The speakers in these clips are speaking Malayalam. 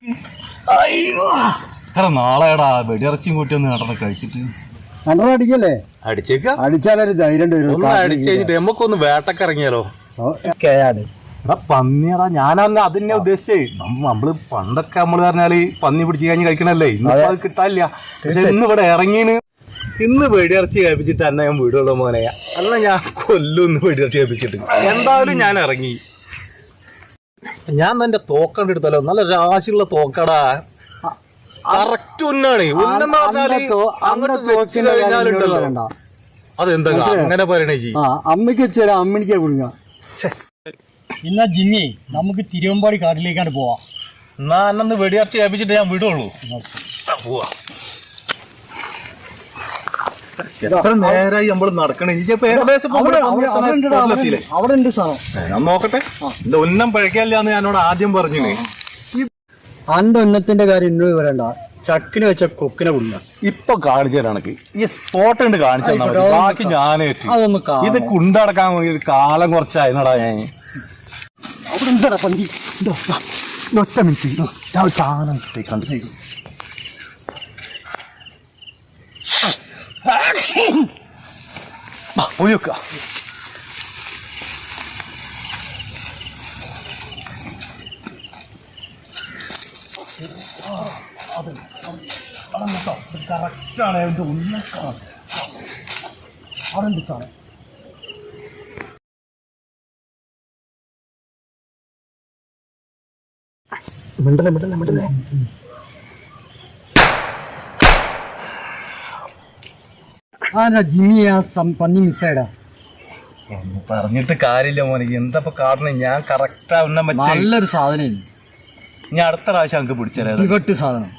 ഇത്ര നാളെടാ വെടിയിറച്ചിയും കൂട്ടിയൊന്ന് നടന്ന് കഴിച്ചിട്ട് അടിക്കല്ലേ അടിച്ചാലൊരു ധൈര്യം അടിച്ചു നമുക്കൊന്ന് വേട്ടക്കിറങ്ങിയാലോ പന്നിയടാ ഞാനന്ന് അതിനെ ഉദ്ദേശിച്ചേ നമ്മള് പണ്ടൊക്കെ നമ്മള് പറഞ്ഞാല് പന്നി പിടിച്ച് കഴിഞ്ഞ് കഴിക്കണല്ലേ ഇന്ന് അത് കിട്ടാനില്ല. പക്ഷെ ഇന്ന് ഇവിടെ ഇറങ്ങീന് ഇന്ന് വെടിയിറച്ചി കഴിപ്പിച്ചിട്ട് തന്നെ ഞാൻ വീടുള്ള മോനെ അല്ല ഞാൻ കൊല്ലൊന്ന് വെടിയിറച്ചി കഴിപ്പിച്ചിട്ട് എന്തായാലും ഞാൻ ഇറങ്ങി. ഞാൻ എന്റെ തോക്കണ്ട് എടുത്തല്ലോ നല്ല രാശിയുള്ള തോക്കടാ. കറക്റ്റ് ഉന്നാണ് ഉന്നെന്ന് പറഞ്ഞാല് അതെന്താ അങ്ങനെ പറയണേ ജി അമ്മയ്ക്ക് വെച്ചാൽ അമ്മണിക്കാ കുടുങ്ങ. എന്നാ ജിമ്മി നമുക്ക് തിരുവമ്പാടി കാട്ടിലേക്കാണ് പോവാം. എന്നാ അന്നൊന്ന് വെടിയിറച്ചി കഴിപ്പിച്ചിട്ട് ഞാൻ വിടുള്ളൂ. പോവാ എത്ര നേരമായി നമ്മള് നടക്കണേ അവിടെ ഉണ്ട് സാധനം. ഞാൻ നോക്കട്ടെ എന്റെ ഉന്നം പഴക്കല്ലാന്ന് ഞാനോട് ആദ്യം പറഞ്ഞു. അന്റെ ഉന്നത്തിന്റെ കാര്യം ഇന്നോ പറയണ്ട. ചക്കിന് വെച്ച കൊക്കിനെ കുടുങ്ങ. ഇപ്പൊ കാണിച്ചു തരാണക്ക് ഈ സ്പോട്ട് ഉണ്ട് കാണിച്ചു തന്നാ മതി. ബാക്കി ഞാനേറ്റ് അതൊന്ന് ഇത് കുണ്ടടക്കാൻ ഒരു കാലം കുറച്ചായിരുന്നടാ ഞാൻ. അവിടെ എന്താടാ പന്തി ഒറ്റ മിനിറ്റ് ഞാൻ ഒരു സാധനം കണ്ടു പോയി വെക്ക. കറക്റ്റാണ് അതിന്റെ ഉന്നക്കാണ് അവിടെ ഉണ്ട് സാധനം. മിണ്ടല്ലേ ജിമ്മി പന്നി മിസ്സായിടാ. പറഞ്ഞിട്ട് കാര്യമില്ല മോനെ. എന്താ കാരണം ഞാൻ കറക്റ്റാ ഉന്നം വെച്ച നല്ലൊരു സാധനം. ഞാൻ അടുത്ത പ്രാവശ്യം നമുക്ക് പിടിച്ചേരാ സാധനം.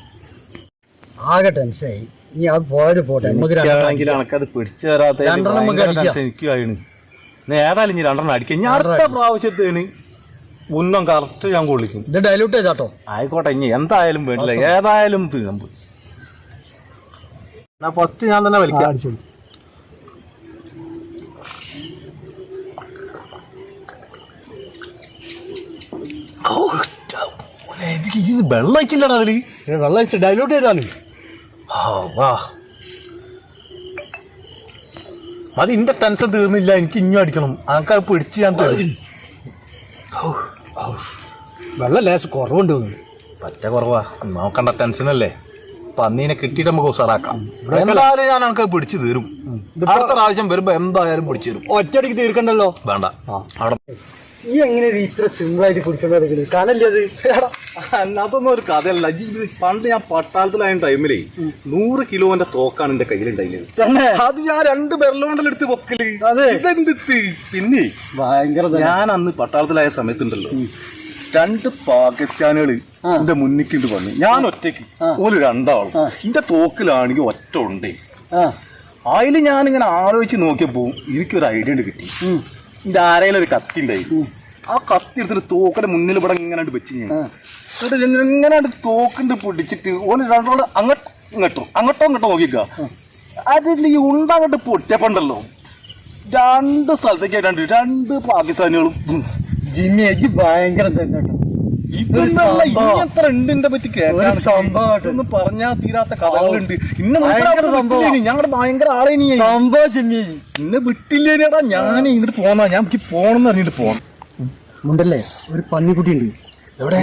ആകെ ടെൻഷനായി. ഇനി അത് പോയത് പോട്ടെ. എനിക്കത് പിടിച്ചു തരാത്ത എനിക്കാണ്. ഏതായാലും ഇനി രണ്ടെണ്ണം അടിക്കാം. ഞാൻ അടുത്ത പ്രാവശ്യത്തേന് ഉന്നം കറക്റ്റ് ഞാൻ കൊള്ളിക്കും. ഇത് ഡൈലൂട്ട് ചെയ്താട്ടോ. ആയിക്കോട്ടെ ഇനി എന്തായാലും വേണ്ടില്ല. ഏതായാലും ഫസ്റ്റ് ഞാൻ തന്നെ വലിക്കാം. വെള്ളം അയച്ചില്ലടാ അതില്. വെള്ളം അയച്ച് ഡൈലൂട്ട് ചെയ്താല് അത് ഇന്റെ ടെൻഷൻ തീർന്നില്ല. എനിക്ക് ഇനിയും അടിക്കണം. അതൊക്കെ പിടിച്ച് ഞാൻ തരും. വെള്ളം ലേശം കുറവുണ്ട്. പറ്റ കുറവാ. നോക്കണ്ട ടെൻഷനല്ലേ. പന്നീനെ കിട്ടിയിട്ട് നമുക്ക് ഉസാറാക്കാം. എന്തായാലും ഞാൻ എനിക്ക് പിടിച്ചു തീരും. അടുത്ത പ്രാവശ്യം വരുമ്പോ എന്തായാലും പിടിച്ചു തരും. ഒറ്റയടിക്ക് തീർക്കണ്ടല്ലോ. വേണ്ട അവിടെ ഈ എങ്ങനെ ഇത്ര സിമ്പിൾ ആയിട്ട് പിടിച്ചോണ്ട് കാനല്ലേ അത്. അതൊന്നും ഒരു കഥയല്ല. പണ്ട് ഞാൻ പട്ടാളത്തിലായ ടൈമിലേ 100 കിലോന്റെ തോക്കാണ് എന്റെ കയ്യിലുണ്ടായിരുന്നത്. അത് ഞാൻ 2 ബെർലോണ്ടെടുത്ത് പൊക്കല്. പിന്നെ ഭയങ്കര ഞാൻ അന്ന് പട്ടാളത്തിലായ സമയത്തുണ്ടല്ലോ 2 പാകിസ്ഥാനുകള് എന്റെ മുന്നിക്കിട്ട് വന്നു. ഞാൻ ഒറ്റയ്ക്ക് ഒരു 2 ആളും. എന്റെ തോക്കിലാണെങ്കിൽ ഒറ്റ ഉണ്ടേ. അതില് ഞാനിങ്ങനെ ആലോചിച്ച് നോക്കിയപ്പോ എനിക്കൊരു ഐഡിയ കിട്ടി. എന്റെ ആരെങ്കിലും ഒരു കത്തി ഉണ്ടായിരുന്നു. ആ കത്തി എടുത്തിട്ട് തോക്കിന്റെ മുന്നിൽ ഇവിടെ ഇങ്ങനെ വെച്ച് ഞാൻ ഇങ്ങനെ തോക്കിണ്ട് പൊടിച്ചിട്ട് ഓന് 2 ആള് അങ്ങോട്ടോ നോക്കിക്ക. അതിൽ ഈ ഉണ്ടങ്ങോട്ട് പൊട്ടിയപ്പോണ്ടല്ലോ 2 സ്ഥലത്തേക്കായിട്ടാണ്ട് 2 പാകിസ്ഥാനികളും. ജിമ്മി എജ് ഭയങ്കര ഫ്രണ്ടിന്റെ പറ്റി കേൾക്കാൻ പറഞ്ഞാ തീരാത്ത കഥകളുണ്ട്. ഞങ്ങളുടെ ഭയങ്കര ആളെ സംഭവം ജിമ്മി ഇന്നെ വിട്ടില്ലേടാ. ഞാൻ ഇങ്ങോട്ട് പോന്നാ. ഞാൻ എനിക്ക് പോണെന്ന് അറിഞ്ഞിട്ട് പോണം. ഉണ്ടല്ലേ ഒരു പന്നിക്കുട്ടി ഉണ്ട്. എവിടെ?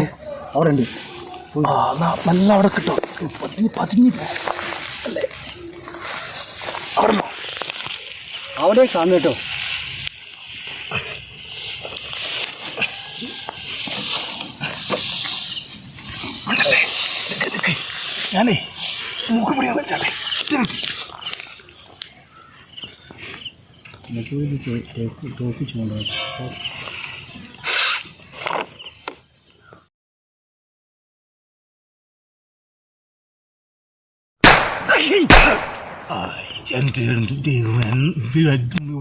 അവിടെ ഉണ്ട്. നല്ല അവിടെ കിട്ടോ. പതിഞ്ഞു അല്ലേ അവിടെ കാണും കേട്ടോ. ഞാനേ മൂക്ക് പിടിയാ വെച്ചാലേ തോപ്പിച്ചുകൊണ്ടോ.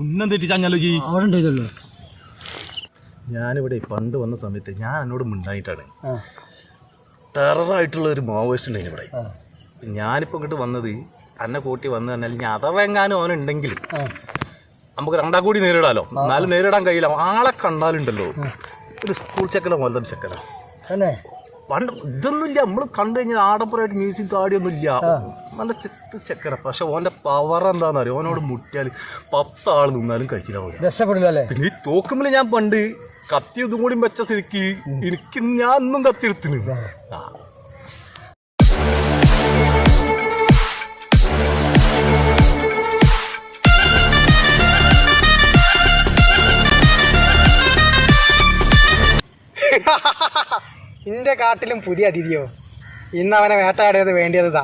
ഉന്നം തെറ്റിച്ചാഞ്ഞാലോ ജി. അവിടെ ഉണ്ടായതല്ലോ. ഞാനിവിടെ പണ്ട് വന്ന സമയത്ത് ഞാൻ എന്നോട് മിണ്ടായിട്ടാണ്. ടെററായിട്ടുള്ള ഒരു മാവോയിസ്റ്റ് ഉണ്ടായിരുന്നു ഇവിടെ. ഞാനിപ്പോൾ ഇങ്ങോട്ട് വന്നത് എന്നെ കൂട്ടി വന്നു പറഞ്ഞാൽ ഞാൻ അഥവെങ്ങാനും അവനുണ്ടെങ്കിൽ നമുക്ക് 2 കൂടി നേരിടാലോ. എന്നാലും നേരിടാൻ കഴിയില്ല. ആളെ കണ്ടാലുണ്ടല്ലോ ഒരു സ്കൂൾ ചെക്കല പോലെ തന്നെ ചെക്കല. പണ്ട് ഇതൊന്നുമില്ല, നമ്മൾ കണ്ടു കഴിഞ്ഞാൽ ആഡംബരമായിട്ട് മ്യൂസിക് താടിയൊന്നും ഇല്ല. നല്ല ചെത്ത് ചെക്കര. പക്ഷെ ഓൻ്റെ പവർ എന്താണെന്ന് അറിയാം, ഓനോട് മുട്ടിയാൽ 10 ആൾ നിന്നാലും കഴിച്ചില്ല പോലും. രക്ഷപ്പെടില്ലല്ലേ? പിന്നെ ഈ തോക്കുമ്പോൾ ഞാൻ പണ്ട് കത്തി ഇതും കൂടി വെച്ച സ്ഥിതിക്ക് എനിക്ക് ഞാൻ ഒന്നും കത്തി എടുത്തിന്. ഇന്റെ കാട്ടിലും പുതിയ അതിഥിയോ? ഇന്ന് അവനെ വേട്ടയാടിയത് വേണ്ടിയതാ.